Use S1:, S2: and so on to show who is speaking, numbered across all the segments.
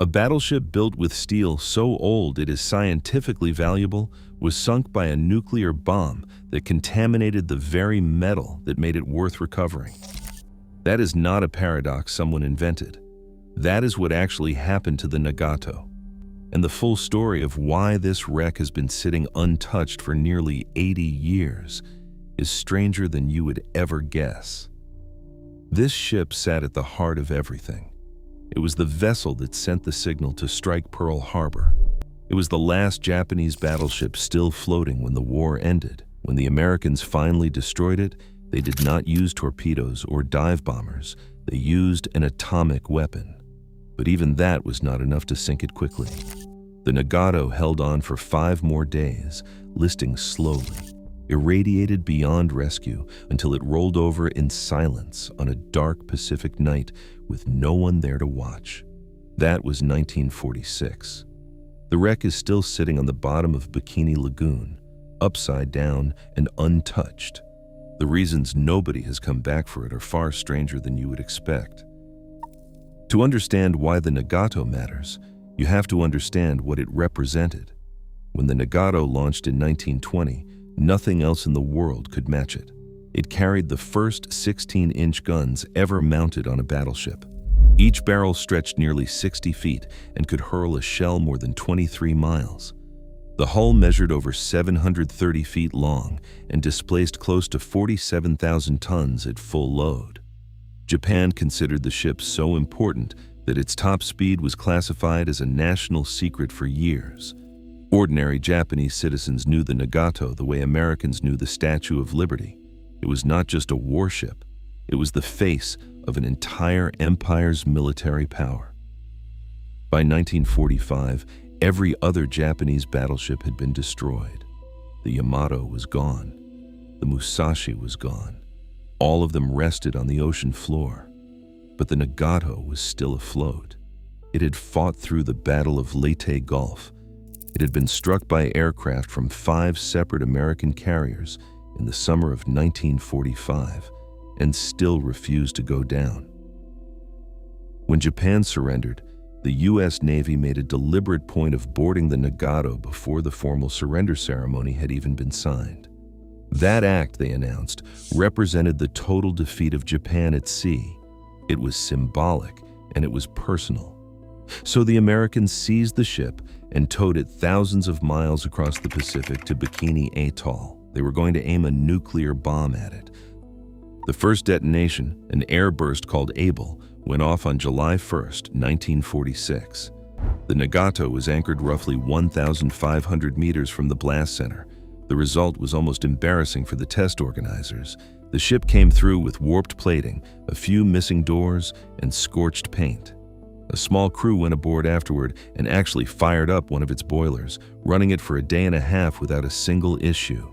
S1: A battleship built with steel so old it is scientifically valuable was sunk by a nuclear bomb that contaminated the very metal that made it worth recovering. That is not a paradox someone invented. That is what actually happened to the Nagato. And the full story of why this wreck has been sitting untouched for nearly 80 years is stranger than you would ever guess. This ship sat at the heart of everything. It was the vessel that sent the signal to strike Pearl Harbor. It was the last Japanese battleship still floating when the war ended. When the Americans finally destroyed it, they did not use torpedoes or dive bombers. They used an atomic weapon. But even that was not enough to sink it quickly. The Nagato held on for 5 more days, listing slowly, irradiated beyond rescue until it rolled over in silence on a dark Pacific night with no one there to watch. That was 1946. The wreck is still sitting on the bottom of Bikini Lagoon, upside down and untouched. The reasons nobody has come back for it are far stranger than you would expect. To understand why the Nagato matters, you have to understand what it represented. When the Nagato launched in 1920, nothing else in the world could match it. It carried the first 16-inch guns ever mounted on a battleship. Each barrel stretched nearly 60 feet and could hurl a shell more than 23 miles. The hull measured over 730 feet long and displaced close to 47,000 tons at full load. Japan considered the ship so important that its top speed was classified as a national secret for years. Ordinary Japanese citizens knew the Nagato the way Americans knew the Statue of Liberty. It was not just a warship, it was the face of an entire empire's military power. By 1945, every other Japanese battleship had been destroyed. The Yamato was gone. The Musashi was gone. All of them rested on the ocean floor. But the Nagato was still afloat. It had fought through the Battle of Leyte Gulf. It had been struck by aircraft from 5 separate American carriers in the summer of 1945 and still refused to go down. When Japan surrendered, the U.S. Navy made a deliberate point of boarding the Nagato before the formal surrender ceremony had even been signed. That act, they announced, represented the total defeat of Japan at sea. It was symbolic and it was personal. So the Americans seized the ship and towed it thousands of miles across the Pacific to Bikini Atoll. They were going to aim a nuclear bomb at it. The first detonation, an air burst called Able, went off on July 1st, 1946. The Nagato was anchored roughly 1,500 meters from the blast center. The result was almost embarrassing for the test organizers. The ship came through with warped plating, a few missing doors, and scorched paint. A small crew went aboard afterward and actually fired up one of its boilers, running it for a day and a half without a single issue.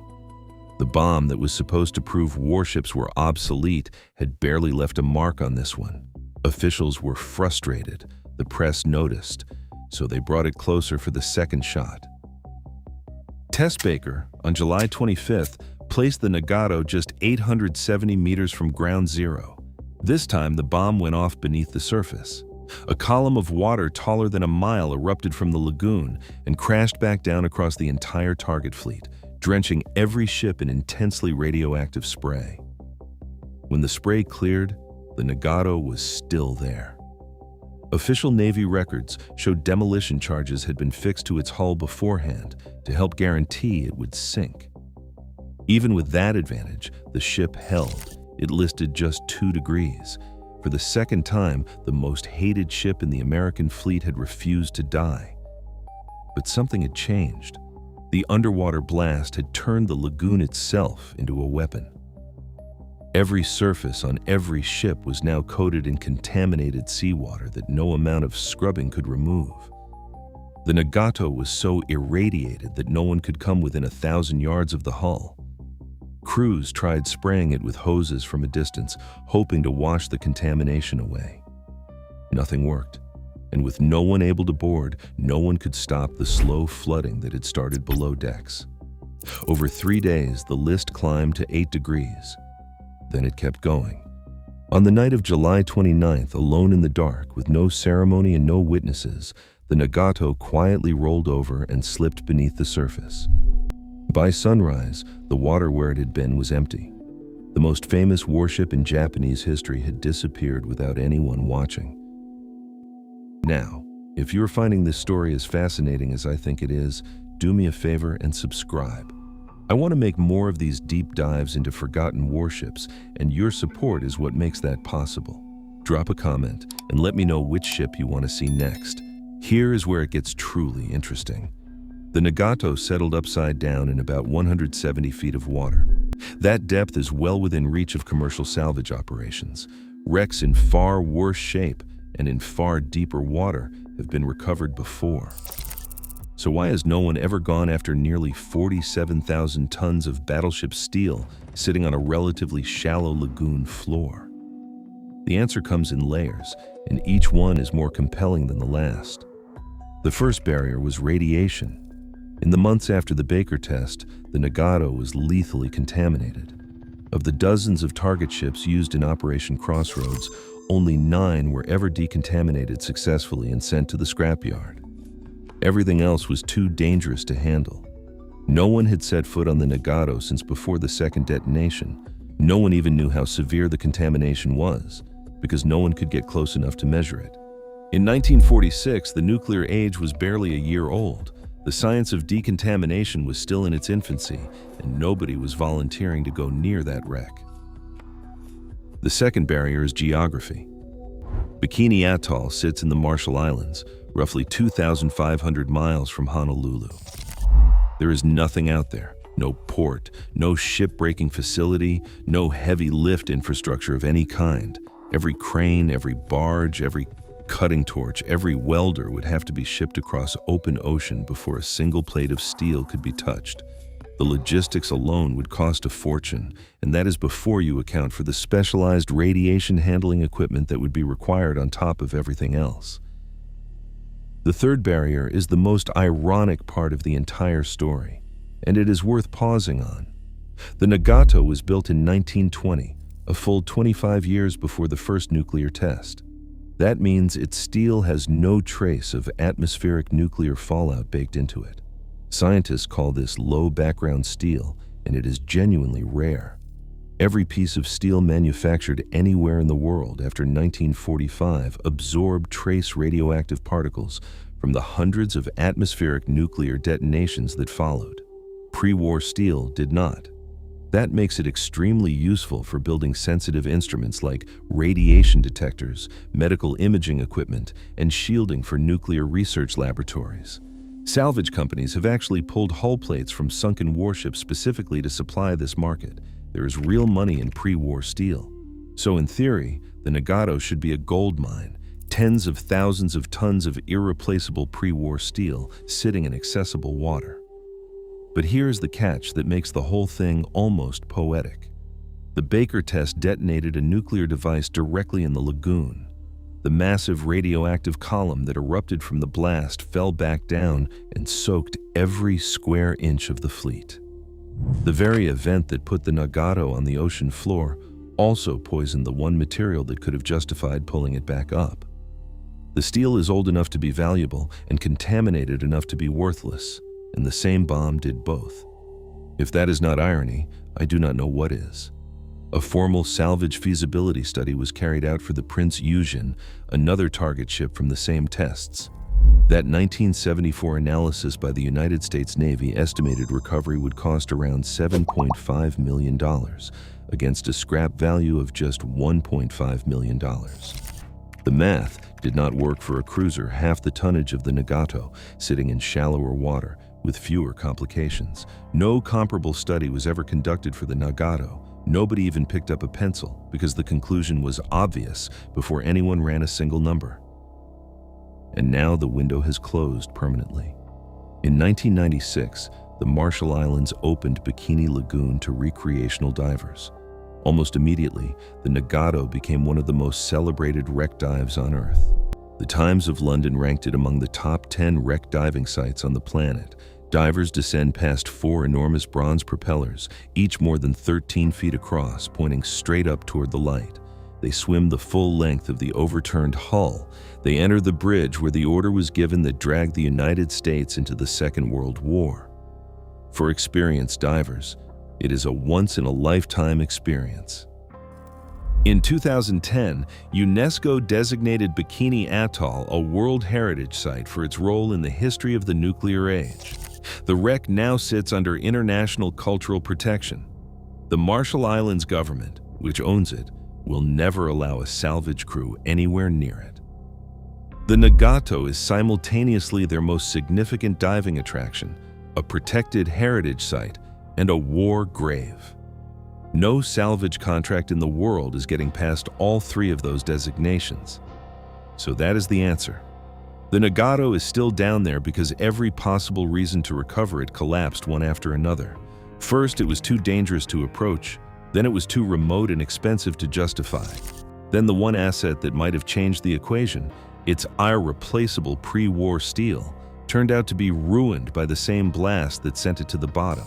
S1: The bomb that was supposed to prove warships were obsolete had barely left a mark on this one. Officials were frustrated. The press noticed, so they brought it closer for the second shot. Test Baker, on July 25th, placed the Nagato just 870 meters from ground zero. This time, the bomb went off beneath the surface. A column of water taller than a mile erupted from the lagoon and crashed back down across the entire target fleet, drenching every ship in intensely radioactive spray. When the spray cleared, the Nagato was still there. Official Navy records showed demolition charges had been fixed to its hull beforehand to help guarantee it would sink. Even with that advantage, the ship held. It listed just 2 degrees. For the second time, the most hated ship in the American fleet had refused to die. But something had changed. The underwater blast had turned the lagoon itself into a weapon. Every surface on every ship was now coated in contaminated seawater that no amount of scrubbing could remove. The Nagato was so irradiated that no one could come within 1,000 yards of the hull. Crews tried spraying it with hoses from a distance, hoping to wash the contamination away. Nothing worked, and with no one able to board, no one could stop the slow flooding that had started below decks. Over 3 days, the list climbed to 8 degrees. Then it kept going. On the night of July 29th, alone in the dark, with no ceremony and no witnesses, the Nagato quietly rolled over and slipped beneath the surface. By sunrise, the water where it had been was empty. The most famous warship in Japanese history had disappeared without anyone watching. Now, if you're finding this story as fascinating as I think it is, do me a favor and subscribe. I want to make more of these deep dives into forgotten warships, and your support is what makes that possible. Drop a comment and let me know which ship you want to see next. Here is where it gets truly interesting. The Nagato settled upside down in about 170 feet of water. That depth is well within reach of commercial salvage operations. Wrecks in far worse shape and in far deeper water have been recovered before. So why has no one ever gone after nearly 47,000 tons of battleship steel sitting on a relatively shallow lagoon floor? The answer comes in layers, and each one is more compelling than the last. The first barrier was radiation. In the months after the Baker test, the Nagato was lethally contaminated. Of the dozens of target ships used in Operation Crossroads, only 9 were ever decontaminated successfully and sent to the scrapyard. Everything else was too dangerous to handle. No one had set foot on the Nagato since before the second detonation. No one even knew how severe the contamination was, because no one could get close enough to measure it. In 1946, the nuclear age was barely a year old. The science of decontamination was still in its infancy, and nobody was volunteering to go near that wreck. The second barrier is geography. Bikini Atoll sits in the Marshall Islands, roughly 2,500 miles from Honolulu. There is nothing out there. No port, no ship-breaking facility, no heavy lift infrastructure of any kind. Every crane, every barge, every cutting torch, every welder would have to be shipped across open ocean before a single plate of steel could be touched. The logistics alone would cost a fortune, and that is before you account for the specialized radiation handling equipment that would be required on top of everything else. The third barrier is the most ironic part of the entire story, and it is worth pausing on. The Nagato was built in 1920, a full 25 years before the first nuclear test. That means its steel has no trace of atmospheric nuclear fallout baked into it. Scientists call this low background steel, and it is genuinely rare. Every piece of steel manufactured anywhere in the world after 1945 absorbed trace radioactive particles from the hundreds of atmospheric nuclear detonations that followed. Pre-war steel did not. That makes it extremely useful for building sensitive instruments like radiation detectors, medical imaging equipment, and shielding for nuclear research laboratories. Salvage companies have actually pulled hull plates from sunken warships specifically to supply this market. There is real money in pre-war steel. So in theory, the Nagato should be a gold mine, tens of thousands of tons of irreplaceable pre-war steel sitting in accessible water. But here's the catch that makes the whole thing almost poetic. The Baker test detonated a nuclear device directly in the lagoon. The massive radioactive column that erupted from the blast fell back down and soaked every square inch of the fleet. The very event that put the Nagato on the ocean floor also poisoned the one material that could have justified pulling it back up. The steel is old enough to be valuable and contaminated enough to be worthless, and the same bomb did both. If that is not irony, I do not know what is. A formal salvage feasibility study was carried out for the Prince Eugene, another target ship from the same tests. That 1974 analysis by the United States Navy estimated recovery would cost around $7.5 million, against a scrap value of just $1.5 million. The math did not work for a cruiser half the tonnage of the Nagato, sitting in shallower water with fewer complications. No comparable study was ever conducted for the Nagato. Nobody even picked up a pencil because the conclusion was obvious before anyone ran a single number. And now the window has closed permanently. In 1996, the Marshall Islands opened Bikini Lagoon to recreational divers. Almost immediately, the Nagato became one of the most celebrated wreck dives on Earth. The Times of London ranked it among the top 10 wreck diving sites on the planet. Divers descend past 4 enormous bronze propellers, each more than 13 feet across, pointing straight up toward the light. They swim the full length of the overturned hull. They enter the bridge where the order was given that dragged the United States into the Second World War. For experienced divers, it is a once-in-a-lifetime experience. In 2010, UNESCO designated Bikini Atoll a World Heritage Site for its role in the history of the nuclear age. The wreck now sits under international cultural protection. The Marshall Islands government, which owns it, will never allow a salvage crew anywhere near it. The Nagato is simultaneously their most significant diving attraction, a protected heritage site, and a war grave. No salvage contract in the world is getting past all three of those designations. So that is the answer. The Nagato is still down there because every possible reason to recover it collapsed one after another. First, it was too dangerous to approach. Then it was too remote and expensive to justify. Then the one asset that might have changed the equation, its irreplaceable pre-war steel, turned out to be ruined by the same blast that sent it to the bottom.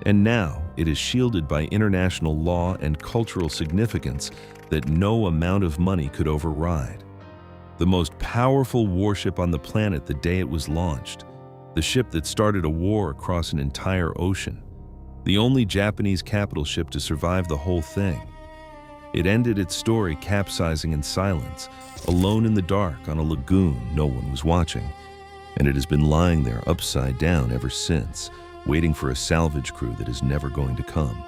S1: And now it is shielded by international law and cultural significance that no amount of money could override. The most powerful warship on the planet the day it was launched, the ship that started a war across an entire ocean, the only Japanese capital ship to survive the whole thing. It ended its story capsizing in silence, alone in the dark on a lagoon no one was watching, and it has been lying there upside down ever since, waiting for a salvage crew that is never going to come.